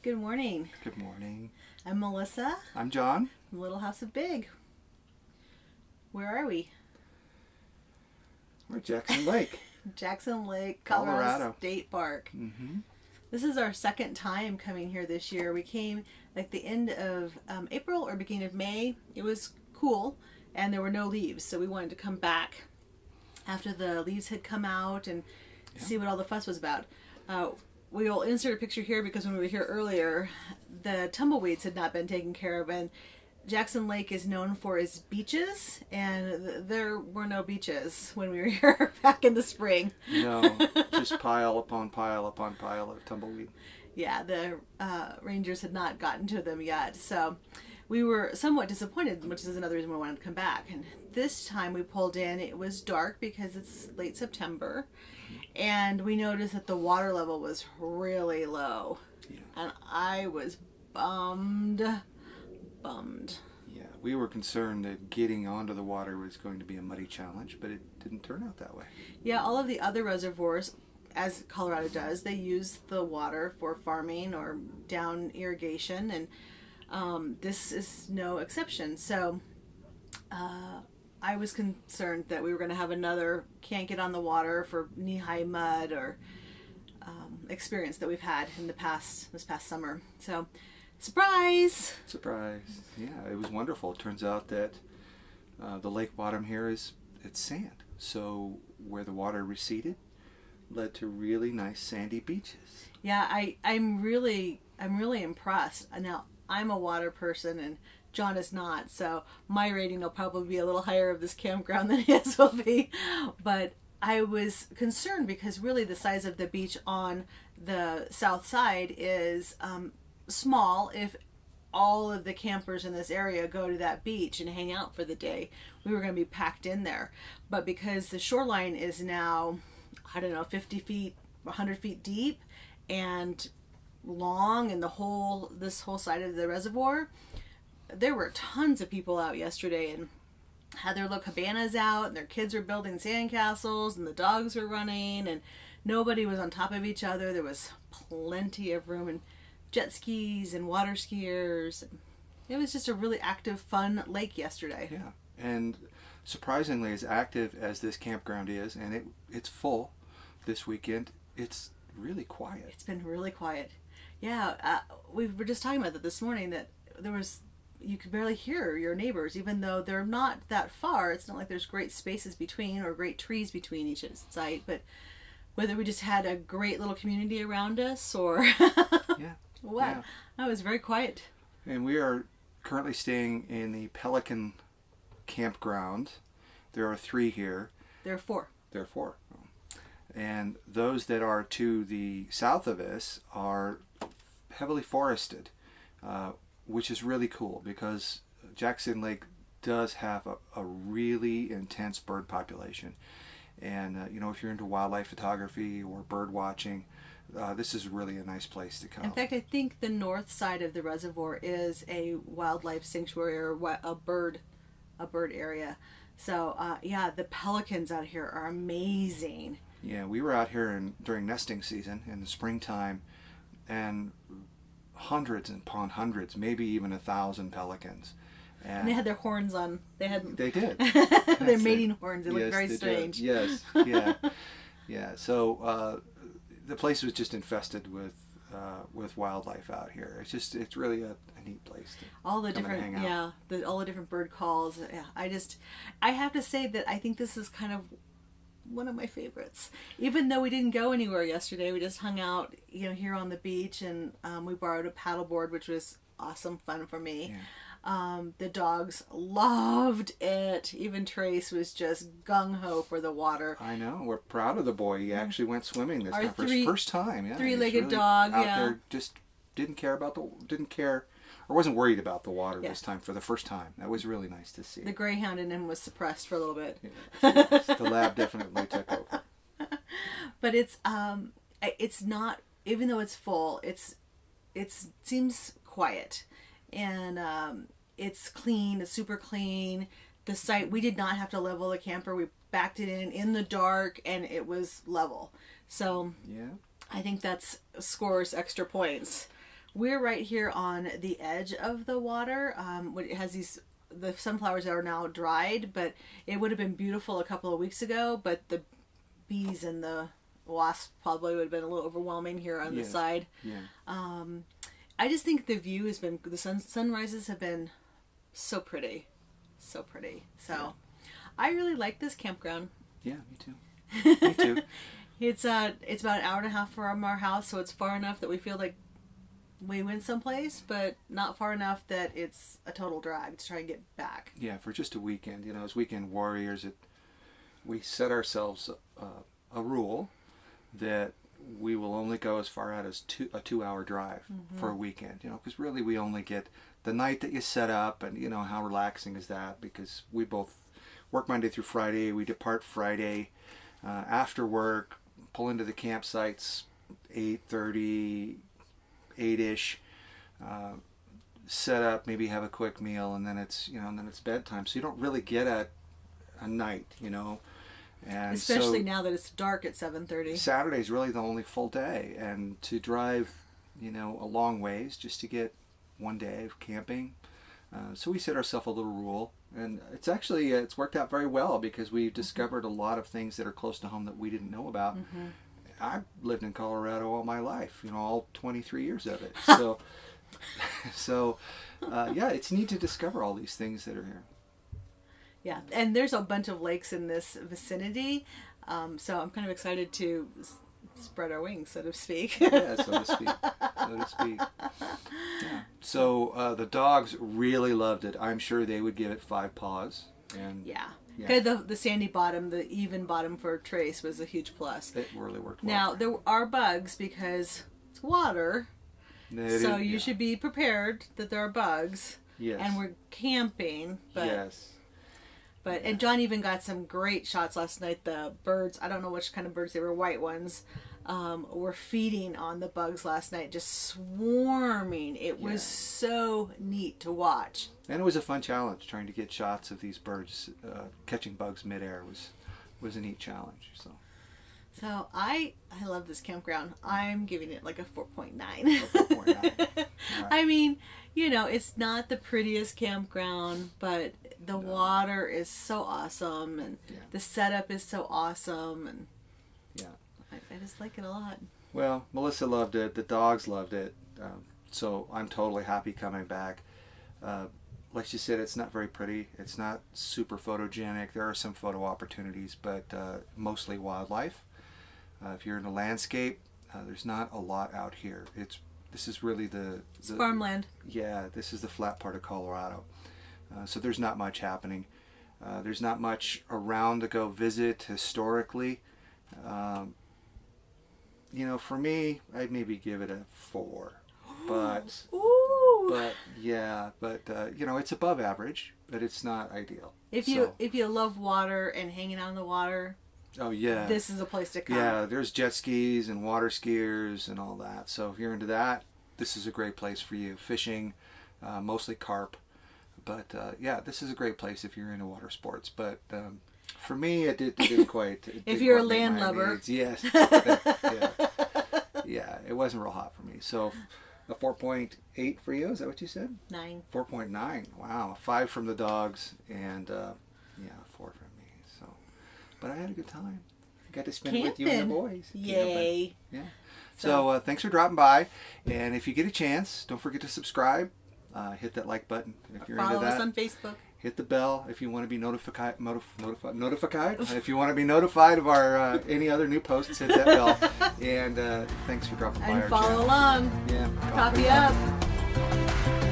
Good morning. Good morning. I'm Melissa. I'm John. From Little House of Big. Where are we? We're at Jackson Lake. Jackson Lake, Colorado State Park. Mm-hmm. This is our second time coming here this year. We came like the end of April or beginning of May. It was cool and there were no leaves, so we wanted to come back after the leaves had come out and see what all the fuss was about. We'll insert a picture here because when we were here earlier, the tumbleweeds had not been taken care of, and Jackson Lake is known for its beaches, and there were no beaches when we were here back in the spring. No, just pile upon pile upon pile of tumbleweed. Yeah, the rangers had not gotten to them yet, so we were somewhat disappointed, which is another reason we wanted to come back. And this time we pulled in, it was dark because it's late September, and we noticed that the water level was really low. Yeah. And I was bummed. Yeah, we were concerned that getting onto the water was going to be a muddy challenge, but it didn't turn out that way. Yeah, all of the other reservoirs, as Colorado does, they use the water for farming or down irrigation, and this is no exception. So I was concerned that we were going to have another can't get on the water for knee-high mud or experience that we've had in this past summer. So surprise! Yeah, it was wonderful. It turns out that the lake bottom here it's sand. So where the water receded led to really nice sandy beaches. Yeah, I'm really impressed. Now, I'm a water person and John is not, so my rating will probably be a little higher of this campground than his will be. But I was concerned because really the size of the beach on the south side is small. If all of the campers in this area go to that beach and hang out for the day, we were going to be packed in there. But because the shoreline is now, 50 feet, 100 feet deep and long, and this whole side of the reservoir, there were tons of people out yesterday and had their little cabanas out, and their kids were building sandcastles, and the dogs were running, and nobody was on top of each other. There was plenty of room, and jet skis and water skiers. It was just a really active, fun lake yesterday. Yeah, and surprisingly, as active as this campground is, and it's full this weekend, it's really quiet. It's been really quiet. Yeah, we were just talking about that this morning, that you could barely hear your neighbors, even though they're not that far. It's not like there's great spaces between or great trees between each site, but whether we just had a great little community around us or Yeah. what. Yeah. I was very quiet. And we are currently staying in the Pelican campground. There are 3 here. There are 4. There are 4. And those that are to the south of us are heavily forested, which is really cool because Jackson Lake does have a really intense bird population. And, if you're into wildlife photography or bird watching, this is really a nice place to come. In fact, I think the north side of the reservoir is a wildlife sanctuary or a bird area. So, the pelicans out here are amazing. Yeah, we were out here during nesting season in the springtime, and hundreds upon hundreds, maybe even 1,000 pelicans. And they had their horns on. They did. Their mating horns. They looked very they strange. Did. Yes, yeah. Yeah, so the place was just infested with wildlife out here. It's really a neat place to all the come different and hang out. all the different bird calls. Yeah, I have to say that I think this is kind of one of my favorites. Even though we didn't go anywhere yesterday, we just hung out, here on the beach, and we borrowed a paddleboard, which was awesome fun for me. Yeah. The dogs loved it. Even Trace was just gung-ho for the water. I know. We're proud of the boy. He actually went swimming this time for his first time. Yeah, three-legged dog. Out there, just didn't care or wasn't worried about the water this time for the first time. That was really nice to see. The greyhound in him was suppressed for a little bit. Yes, the lab definitely took over. But it's not, even though it's full, it seems quiet. And it's clean. It's super clean. The site, we did not have to level the camper. We backed it in the dark, and it was level. So yeah, I think that's scores extra points. we're right here on the edge of the water. It has the sunflowers are now dried, but it would have been beautiful a couple of weeks ago, but the bees and the wasps probably would have been a little overwhelming here on the side. Yeah. I just think the view has been, the sunrises have been so pretty. So pretty. So I really like this campground. Yeah, me too. Me too. It's about an hour and a half from our house, so it's far enough that we feel like we went someplace, but not far enough that it's a total drag to try and get back. Yeah, for just a weekend. You know, as weekend warriors, we set ourselves a rule that we will only go as far out as a 2-hour drive for a weekend. You know, because really we only get the night that you set up, and you know how relaxing is that? Because we both work Monday through Friday. We depart Friday after work, pull into the campsites 8:30, 8-ish. Set up, maybe have a quick meal, and then it's bedtime. So you don't really get a night, you know. And especially so, now that it's dark at 7:30. Saturday's really the only full day, and to drive, you know, a long ways just to get one day of camping. So we set ourselves a little rule, and it's worked out very well because we've discovered a lot of things that are close to home that we didn't know about. I've lived in Colorado all my life, you know, all 23 years of it. So, yeah, it's neat to discover all these things that are here. Yeah, and there's a bunch of lakes in this vicinity, so I'm kind of excited to spread our wings, so to speak. Yeah, so to speak. Yeah. So the dogs really loved it. I'm sure they would give it 5 paws. And yeah. Okay, the sandy bottom, the even bottom for Trace was a huge plus. It really worked well. Now, there are bugs because it's water, so you should be prepared that there are bugs. Yes. And we're camping. But, yes. And John even got some great shots last night. The birds, I don't know which kind of birds they were, white ones, were feeding on the bugs last night, just swarming. It was so neat to watch. And it was a fun challenge trying to get shots of these birds catching bugs midair was a neat challenge. So I love this campground. I'm giving it like a 4.9. 4.9. Right. I mean, you know, it's not the prettiest campground, but the water is so awesome, and the setup is so awesome, and I just like it a lot. Well, Melissa loved it. The dogs loved it. So I'm totally happy coming back. Like she said, it's not very pretty. It's not super photogenic. There are some photo opportunities, but mostly wildlife. If you're in a landscape, there's not a lot out here. This is really it's farmland. Yeah, this is the flat part of Colorado. So there's not much happening. There's not much around to go visit historically. You know, for me, I'd maybe give it a 4. But you know, it's above average, but it's not ideal. If you love water and hanging out in the water, oh yeah, this is a place to come. Yeah, there's jet skis and water skiers and all that. So if you're into that, this is a great place for you. Fishing, mostly carp, but yeah, this is a great place if you're into water sports. But for me, it didn't quite. If you're a land lover, yes, yeah, it wasn't real hot for me. So a 4.8 for you. Is that what you said? 9. 4.9. Wow, 5 from the dogs and 4 from me. So, but I had a good time. I got to spend it with you and the boys. Yay! Yeah. So thanks for dropping by, and if you get a chance, don't forget to subscribe. Hit that like button if you're into that. Follow us on Facebook. Hit the bell if you want to be notified. If you want to be notified of our any other new posts, hit that bell. And thanks for dropping by our channel. And follow along. Yeah. Copy up.